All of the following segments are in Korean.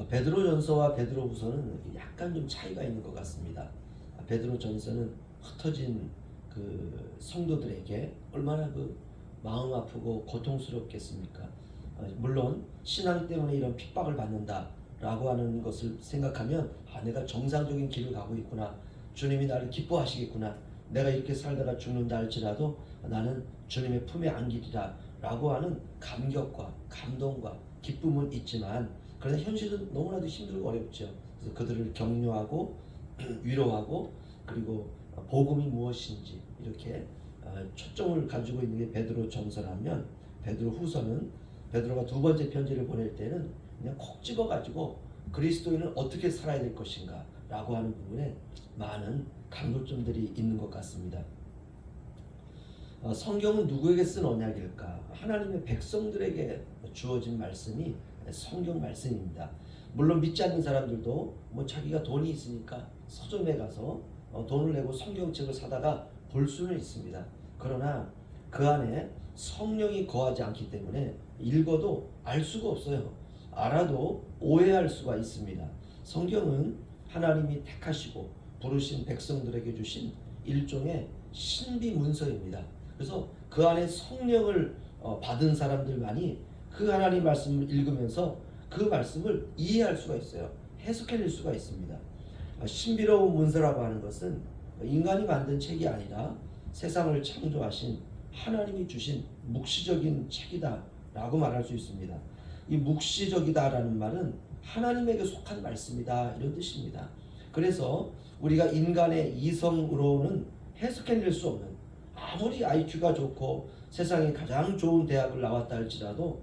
베드로전서와 베드로후서는 약간 좀 차이가 있는 것 같습니다. 베드로전서는 흩어진 그 성도들에게 얼마나 그 마음 아프고 고통스럽겠습니까? 물론 신앙 때문에 이런 핍박을 받는다라고 하는 것을 생각하면 내가 정상적인 길을 가고 있구나. 주님이 나를 기뻐하시겠구나. 내가 이렇게 살다가 죽는다 할지라도 나는 주님의 품에 안기리라 라고 하는 감격과 감동과 기쁨은 있지만 그러나 현실은 너무나도 힘들고 어렵죠. 그래서 그들을 격려하고 위로하고 그리고 복음이 무엇인지 이렇게 초점을 가지고 있는 게 베드로 전서라면 베드로 후서는 베드로가 두 번째 편지를 보낼 때는 그냥 콕 집어가지고 그리스도인은 어떻게 살아야 될 것인가 라고 하는 부분에 많은 강조점들이 있는 것 같습니다. 성경은 누구에게 쓴 언약일까? 하나님의 백성들에게 주어진 말씀이 성경 말씀입니다. 물론 믿지 않는 사람들도 뭐 자기가 돈이 있으니까 서점에 가서 돈을 내고 성경책을 사다가 볼 수는 있습니다. 그러나 그 안에 성령이 거하지 않기 때문에 읽어도 알 수가 없어요. 알아도 오해할 수가 있습니다. 성경은 하나님이 택하시고 부르신 백성들에게 주신 일종의 신비 문서입니다. 그래서 그 안에 성령을 받은 사람들만이 그 하나님 말씀을 읽으면서 그 말씀을 이해할 수가 있어요. 해석해낼 수가 있습니다. 신비로운 문서라고 하는 것은 인간이 만든 책이 아니라 세상을 창조하신 하나님이 주신 묵시적인 책이다 라고 말할 수 있습니다. 이 묵시적이다라는 말은 하나님에게 속한 말씀이다 이런 뜻입니다. 그래서 우리가 인간의 이성으로는 해석해낼 수 없는, 아무리 IQ가 좋고 세상에 가장 좋은 대학을 나왔다 할지라도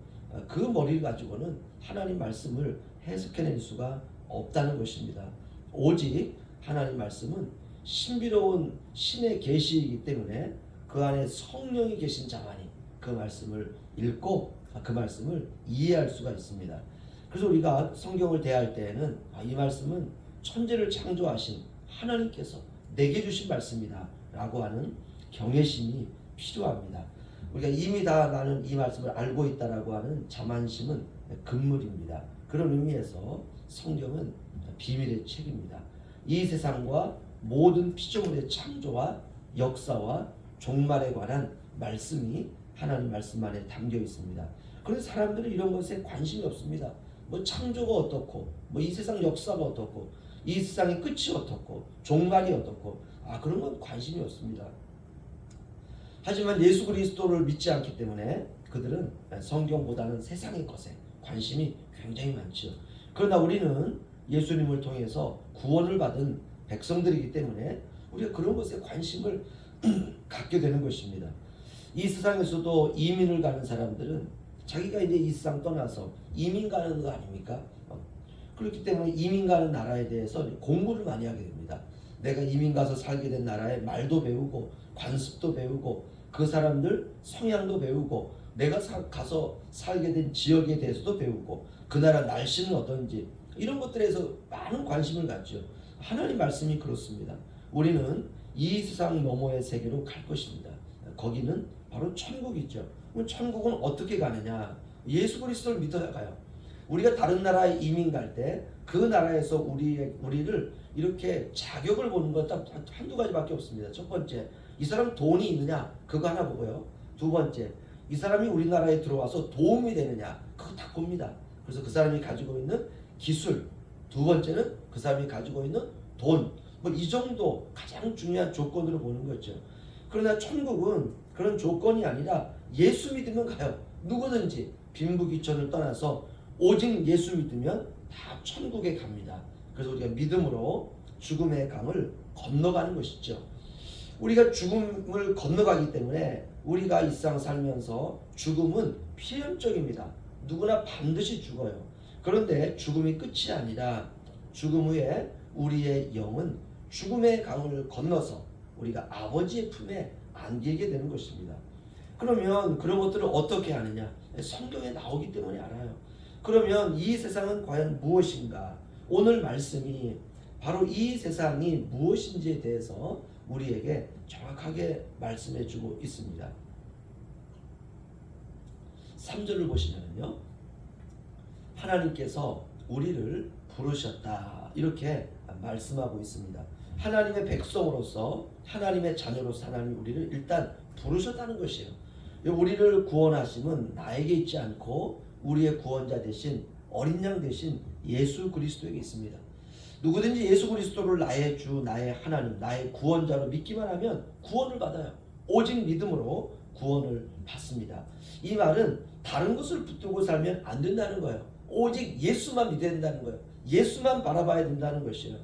그 머리를 가지고는 하나님 말씀을 해석해낼 수가 없다는 것입니다. 오직 하나님 말씀은 신비로운 신의 계시이기 때문에 그 안에 성령이 계신 자만이 그 말씀을 읽고 그 말씀을 이해할 수가 있습니다. 그래서 우리가 성경을 대할 때에는 이 말씀은 천지를 창조하신 하나님께서 내게 주신 말씀이다 라고 하는 경외심이 필요합니다. 우리가 이미 다 나는 이 말씀을 알고 있다라고 하는 자만심은 금물입니다. 그런 의미에서 성경은 비밀의 책입니다. 이 세상과 모든 피조물의 창조와 역사와 종말에 관한 말씀이 하나님 말씀 안에 담겨 있습니다. 그런데 사람들은 이런 것에 관심이 없습니다. 뭐 창조가 어떻고, 뭐 이 세상 역사가 어떻고, 이 세상의 끝이 어떻고, 종말이 어떻고, 그런 건 관심이 없습니다. 하지만 예수 그리스도를 믿지 않기 때문에 그들은 성경보다는 세상의 것에 관심이 굉장히 많죠. 그러나 우리는 예수님을 통해서 구원을 받은 백성들이기 때문에 우리가 그런 것에 관심을 갖게 되는 것입니다. 이 세상에서도 이민을 가는 사람들은 자기가 이제 이 세상 떠나서 이민 가는 거 아닙니까? 그렇기 때문에 이민 가는 나라에 대해서 공부를 많이 하게 됩니다. 내가 이민 가서 살게 된 나라의 말도 배우고 관습도 배우고 그 사람들 성향도 배우고 내가 가서 살게 된 지역에 대해서도 배우고 그 나라 날씨는 어떤지 이런 것들에서 많은 관심을 갖죠. 하나님 말씀이 그렇습니다. 우리는 이 세상 너머의 세계로 갈 것입니다. 거기는 바로 천국이죠. 그럼 천국은 어떻게 가느냐? 예수 그리스도를 믿어야 가요. 우리가 다른 나라에 이민 갈 때 그 나라에서 우리를 이렇게 자격을 보는 것 딱 한두 가지밖에 없습니다. 첫 번째, 이 사람 돈이 있느냐? 그거 하나 보고요. 두 번째, 이 사람이 우리나라에 들어와서 도움이 되느냐? 그거 다 봅니다. 그래서 그 사람이 가지고 있는 기술, 두 번째는 그 사람이 가지고 있는 돈, 뭐 이 정도 가장 중요한 조건으로 보는 거죠. 그러나 천국은 그런 조건이 아니라 예수 믿으면 가요. 누구든지 빈부귀천을 떠나서 오직 예수 믿으면 다 천국에 갑니다. 그래서 우리가 믿음으로 죽음의 강을 건너가는 것이죠. 우리가 죽음을 건너가기 때문에 우리가 이 세상 살면서 죽음은 필연적입니다. 누구나 반드시 죽어요. 그런데 죽음이 끝이 아니라 죽음 후에 우리의 영은 죽음의 강을 건너서 우리가 아버지의 품에 안기게 되는 것입니다. 그러면 그런 것들을 어떻게 아느냐? 성경에 나오기 때문에 알아요. 그러면 이 세상은 과연 무엇인가? 오늘 말씀이 바로 이 세상이 무엇인지에 대해서 우리에게 정확하게 말씀해 주고 있습니다. 3절을 보시면요. 하나님께서 우리를 부르셨다. 이렇게 말씀하고 있습니다. 하나님의 백성으로서 하나님의 자녀로서 하나님이 우리를 일단 부르셨다는 것이에요. 우리를 구원하심은 나에게 있지 않고 우리의 구원자 되신 어린 양 되신 예수 그리스도에게 있습니다. 누구든지 예수 그리스도를 나의 주, 나의 하나님, 나의 구원자로 믿기만 하면 구원을 받아요. 오직 믿음으로 구원을 받습니다. 이 말은 다른 것을 붙들고 살면 안 된다는 거예요. 오직 예수만 믿어야 된다는 거예요. 예수만 바라봐야 된다는 것이에요.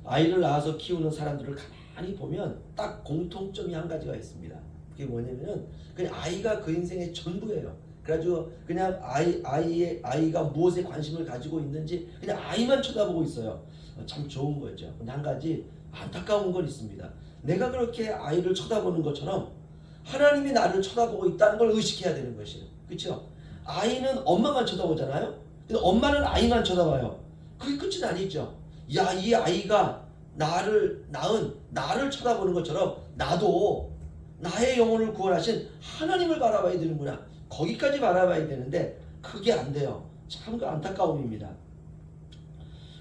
아이를 낳아서 키우는 사람들을 가만히 보면 딱 공통점이 한 가지가 있습니다. 그게 뭐냐면 그냥 아이가 그 인생의 전부예요. 그래가지고 그냥 아이가 무엇에 관심을 가지고 있는지 그냥 아이만 쳐다보고 있어요. 참 좋은 거죠. 근데 한 가지 안타까운 건 있습니다. 내가 그렇게 아이를 쳐다보는 것처럼 하나님이 나를 쳐다보고 있다는 걸 의식해야 되는 것이에요. 그렇죠? 아이는 엄마만 쳐다보잖아요. 근데 엄마는 아이만 쳐다봐요. 그게 끝은 아니죠. 야, 이 아이가 나를 낳은 나를 쳐다보는 것처럼 나도 나의 영혼을 구원하신 하나님을 바라봐야 되는구나. 거기까지 바라봐야 되는데 그게 안 돼요. 참 그 안타까움입니다.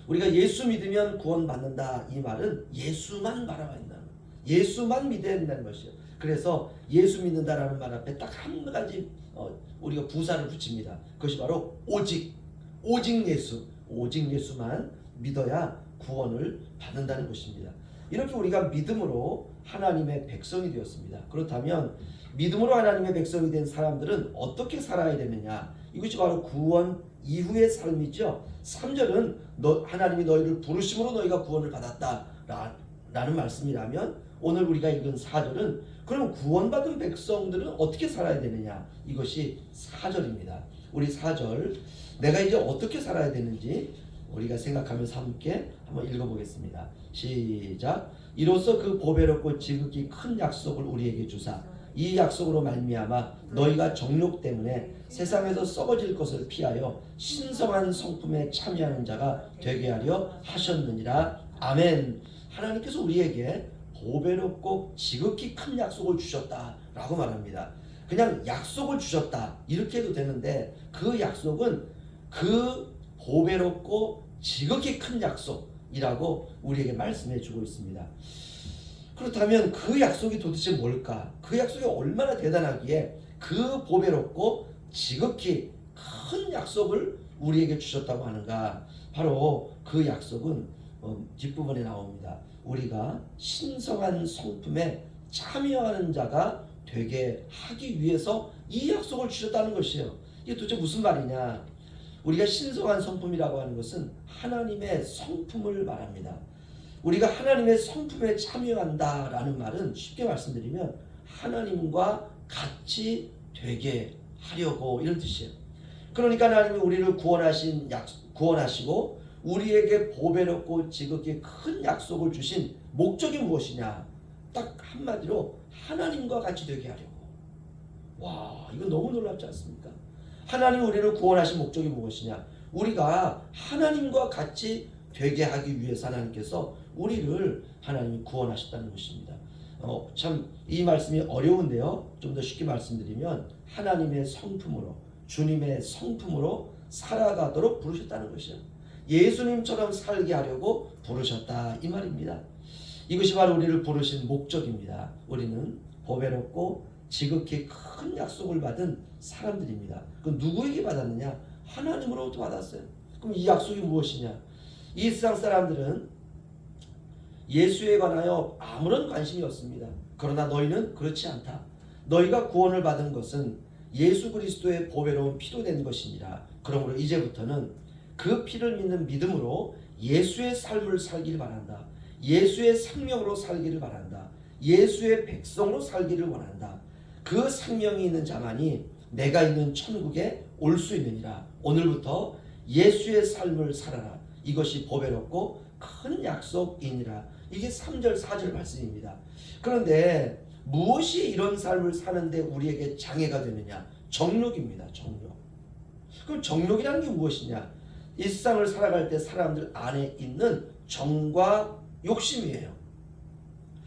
우리가 예수 믿으면 구원받는다. 이 말은 예수만 바라봐야 된다는 거예요. 예수만 믿어야 된다는 것이에요. 그래서 예수 믿는다라는 말 앞에 딱 한 가지 우리가 부사를 붙입니다. 그것이 바로 오직 예수, 오직 예수만 믿어야 구원을 받는다는 것입니다. 이렇게 우리가 믿음으로 하나님의 백성이 되었습니다. 그렇다면 믿음으로 하나님의 백성이 된 사람들은 어떻게 살아야 되느냐? 이것이 바로 구원 이후의 삶이죠. 3절은 하나님이 너희를 부르심으로 너희가 구원을 받았다 라는 말씀이라면 오늘 우리가 읽은 4절은 그럼 구원받은 백성들은 어떻게 살아야 되느냐? 이것이 4절입니다. 우리 4절 내가 이제 어떻게 살아야 되는지 우리가 생각하면서 함께 한번 읽어보겠습니다. 시작. 이로써 그 보배롭고 지극히 큰 약속을 우리에게 주사 이 약속으로 말미암아 너희가 정욕 때문에 세상에서 썩어질 것을 피하여 신성한 성품에 참여하는 자가 되게 하려 하셨느니라. 아멘. 하나님께서 우리에게 보배롭고 지극히 큰 약속을 주셨다라고 말합니다. 그냥 약속을 주셨다 이렇게 해도 되는데 그 약속은 그 보배롭고 지극히 큰 약속이라고 우리에게 말씀해 주고 있습니다. 그렇다면 그 약속이 도대체 뭘까? 그 약속이 얼마나 대단하기에 그 보배롭고 지극히 큰 약속을 우리에게 주셨다고 하는가? 바로 그 약속은 뒷부분에 나옵니다. 우리가 신성한 성품에 참여하는 자가 되게 하기 위해서 이 약속을 주셨다는 것이에요. 이게 도대체 무슨 말이냐? 우리가 신성한 성품이라고 하는 것은 하나님의 성품을 말합니다. 우리가 하나님의 성품에 참여한다라는 말은 쉽게 말씀드리면 하나님과 같이 되게 하려고 이런 뜻이에요. 그러니까 하나님이 우리를 구원하시고 우리에게 보배롭고 지극히 큰 약속을 주신 목적이 무엇이냐? 딱 한마디로 하나님과 같이 되게 하려고. 와, 이거 너무 놀랍지 않습니까? 하나님이 우리를 구원하신 목적이 무엇이냐? 우리가 하나님과 같이 되게 하기 위해서 하나님께서 우리를 하나님이 구원하셨다는 것입니다. 참 이 말씀이 어려운데요. 좀 더 쉽게 말씀드리면 하나님의 성품으로 주님의 성품으로 살아가도록 부르셨다는 것이에요. 예수님처럼 살게 하려고 부르셨다 이 말입니다. 이것이 바로 우리를 부르신 목적입니다. 우리는 보배롭고 지극히 큰 약속을 받은 사람들입니다. 그 누구에게 받았느냐? 하나님으로부터 받았어요. 그럼 이 약속이 무엇이냐? 이 세상 사람들은 예수에 관하여 아무런 관심이 없습니다. 그러나 너희는 그렇지 않다. 너희가 구원을 받은 것은 예수 그리스도의 보배로운 피로 된 것이니라. 그러므로 이제부터는 그 피를 믿는 믿음으로 예수의 삶을 살기를 바란다. 예수의 생명으로 살기를 바란다. 예수의 백성으로 살기를 원한다. 그 생명이 있는 자만이 내가 있는 천국에 올 수 있느니라. 오늘부터 예수의 삶을 살아라. 이것이 보배롭고 큰 약속이니라. 이게 3절 4절 말씀입니다. 그런데 무엇이 이런 삶을 사는데 우리에게 장애가 되느냐? 정욕입니다. 정욕. 그럼 정욕이라는 게 무엇이냐? 일상을 살아갈 때 사람들 안에 있는 정과 욕심이에요.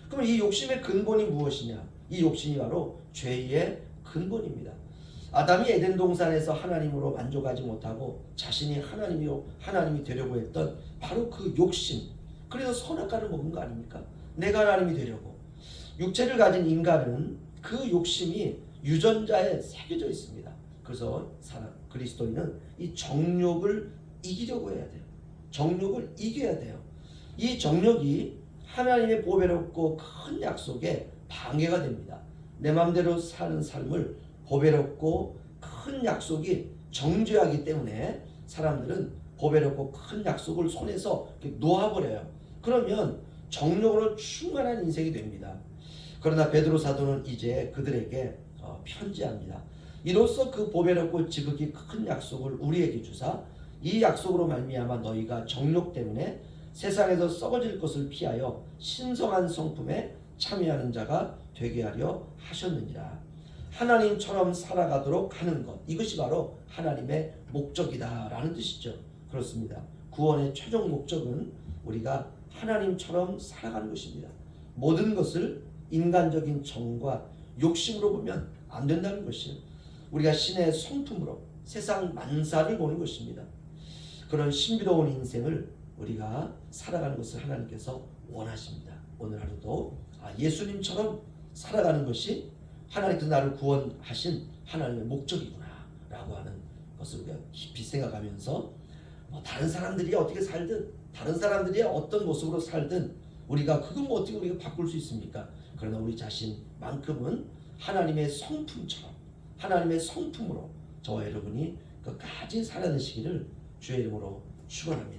그럼 이 욕심의 근본이 무엇이냐? 이 욕심이 바로 죄의 근본입니다. 아담이 에덴 동산에서 하나님으로 만족하지 못하고 자신이 하나님이 되려고 했던 바로 그 욕심. 그래서 선악과를 먹은 거 아닙니까? 내가 하나님이 되려고. 육체를 가진 인간은 그 욕심이 유전자에 새겨져 있습니다. 그래서 그리스도인은 이 정욕을 이기려고 해야 돼요. 정욕을 이겨야 돼요. 이 정욕이 하나님의 보배롭고 큰 약속에 방해가 됩니다. 내 마음대로 사는 삶을 보배롭고 큰 약속이 정죄하기 때문에 사람들은 보배롭고 큰 약속을 손에서 놓아버려요. 그러면 정욕으로 충만한 인생이 됩니다. 그러나 베드로 사도는 이제 그들에게 편지합니다. 이로써 그 보배롭고 지극히 큰 약속을 우리에게 주사 이 약속으로 말미암아 너희가 정욕 때문에 세상에서 썩어질 것을 피하여 신성한 성품에 참여하는 자가 되게 하려 하셨느니라. 하나님처럼 살아가도록 하는 것, 이것이 바로 하나님의 목적이다 라는 뜻이죠. 그렇습니다. 구원의 최종 목적은 우리가 하나님처럼 살아가는 것입니다. 모든 것을 인간적인 정과 욕심으로 보면 안 된다는 것이요, 우리가 신의 성품으로 세상 만사를 보는 것입니다. 그런 신비로운 인생을 우리가 살아가는 것을 하나님께서 원하십니다. 오늘 하루도 예수님처럼 살아가는 것이 하나님께서 나를 구원하신 하나님의 목적이구나 라고 하는 것을 우리가 깊이 생각하면서 다른 사람들이 어떻게 살든, 다른 사람들이 어떤 모습으로 살든 우리가 그건 어떻게 우리가 바꿀 수 있습니까? 그러나 우리 자신만큼은 하나님의 성품처럼, 하나님의 성품으로 저와 여러분이 끝까지 살아내시기를 주의 이름으로 축원합니다.